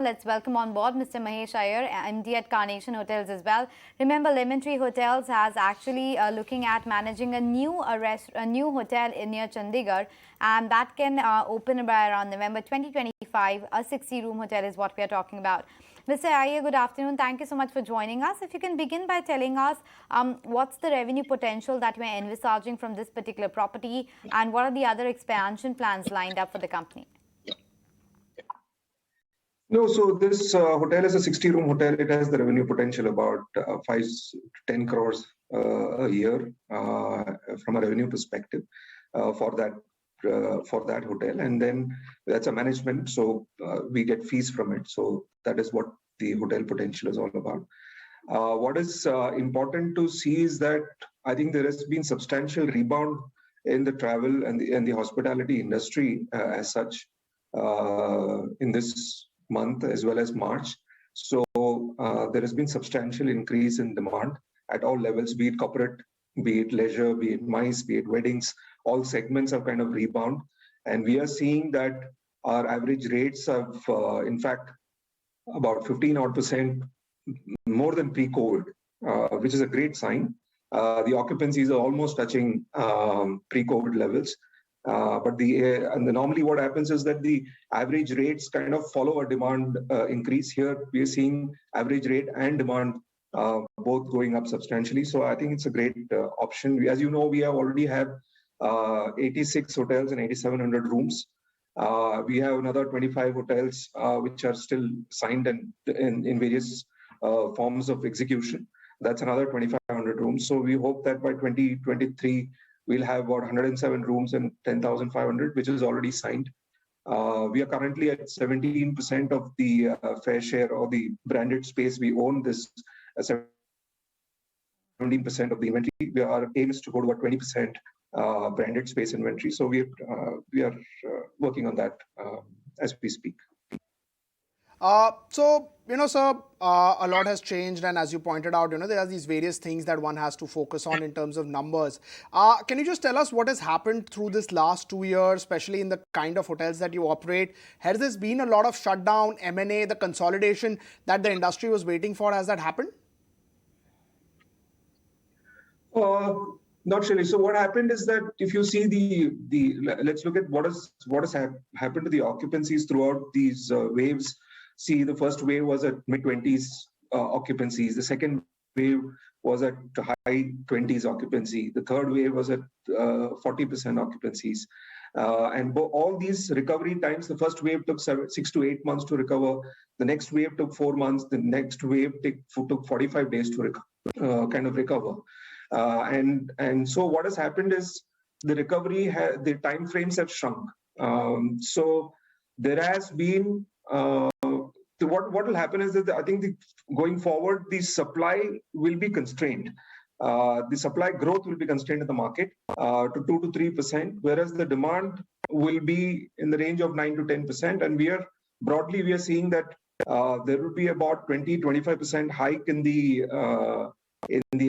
Let's welcome on board Mr. Mahesh Aiyer, MD at Carnation Hotels as well. Remember, Lemon Tree Hotels has actually looking at managing a new hotel near Chandigarh, and that can open by around November 2025. A 60-room hotel is what we are talking about. Mr. Aiyer, good afternoon. Thank you so much for joining us. If you can begin by telling us what's the revenue potential that we're envisaging from this particular property, and what are the other expansion plans lined up for the company? No, so this hotel is a 60-room hotel. It has the revenue potential about 5 to 10 crores a year from a revenue perspective for that hotel. And then that's a management, so we get fees from it. So that is what the hotel potential is all about. What is important to see is that I think there has been substantial rebound in the travel and the hospitality industry as such in this month as well as March. So there has been substantial increase in demand at all levels, be it corporate, be it leisure, be it MICE, be it weddings. All segments have kind of rebound. And we are seeing that our average rates have, in fact, about 15% more than pre-COVID, which is a great sign. The occupancies are almost touching pre-COVID levels. But normally what happens is that the average rates kind of follow a demand increase. Here we are seeing average rate and demand both going up substantially. So I think it's a great option. As you know, we already have 86 hotels and 8,700 rooms. We have another 25 hotels which are still signed and in various forms of execution. That's another 2,500 rooms. So we hope that by 2023, we'll have about 107 rooms and 10,500, which is already signed. We are currently at 17% of the fair share or the branded space we own. This 17% of the inventory. Our aim is to go to about 20% branded space inventory. So we are working on that as we speak. Sir, a lot has changed, and as you pointed out, there are these various things that one has to focus on in terms of numbers. Can you just tell us what has happened through this last 2 years, especially in the kind of hotels that you operate? Has there been a lot of shutdown, M&A, the consolidation that the industry was waiting for? Has that happened? Not really. So what happened is that if you see let's look at what has happened to the occupancies throughout these waves. See, the first wave was at mid-20s occupancies. The second wave was at high 20s occupancy. The third wave was at 40% occupancies. And all these recovery times, the first wave took 6 to 8 months to recover. The next wave took 4 months. The next wave took 45 days to kind of recover. And so what has happened is the recovery, the time frames have shrunk. So there has been what will happen is that I think going forward, the supply will be constrained. The supply growth will be constrained in the market to 2 to 3%, whereas the demand will be in the range of 9 to 10%. And we are seeing that there will be about 20-25% hike in the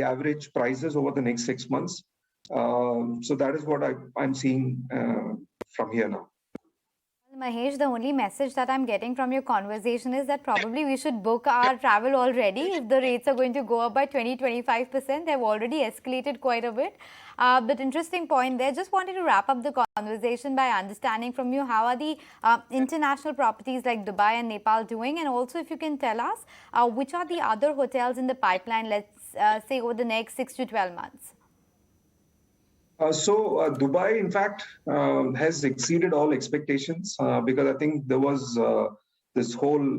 average prices over the next 6 months. So that is what I'm seeing from here now. Mahesh, the only message that I'm getting from your conversation is that probably we should book our travel already if the rates are going to go up by 20-25%. They've already escalated quite a bit. But interesting point there. Just wanted to wrap up the conversation by understanding from you how are the international properties like Dubai and Nepal doing, and also if you can tell us which are the other hotels in the pipeline, let's say over the next 6 to 12 months. So Dubai, in fact, has exceeded all expectations because I think there was this whole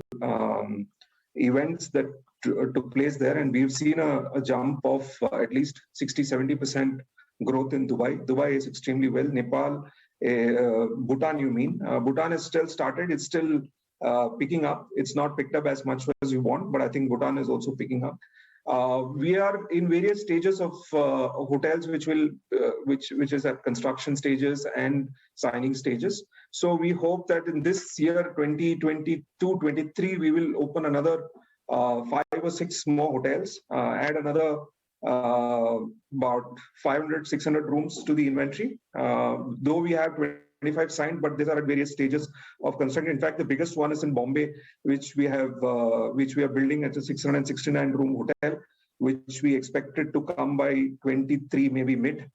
events that took place there, and we've seen a jump of at least 60-70% growth in Dubai. Dubai is extremely well. Nepal, Bhutan, you mean? Bhutan has still started. It's still picking up. It's not picked up as much as we want, but I think Bhutan is also picking up. We are in various stages of hotels which is at construction stages and signing stages. So we hope that in this year 2022-23 we will open another 5 or 6 more hotels, add another about 500-600 rooms to the inventory. Though we have 25 signed, but these are at various stages of construction. In fact, the biggest one is in Bombay, which we are building at a 669 room hotel, which we expected to come by 23, maybe mid,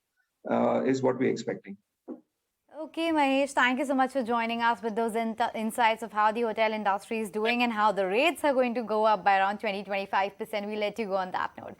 is what we're expecting. Okay, Mahesh, thank you so much for joining us with those insights of how the hotel industry is doing and how the rates are going to go up by around 20-25%. We'll let you go on that note.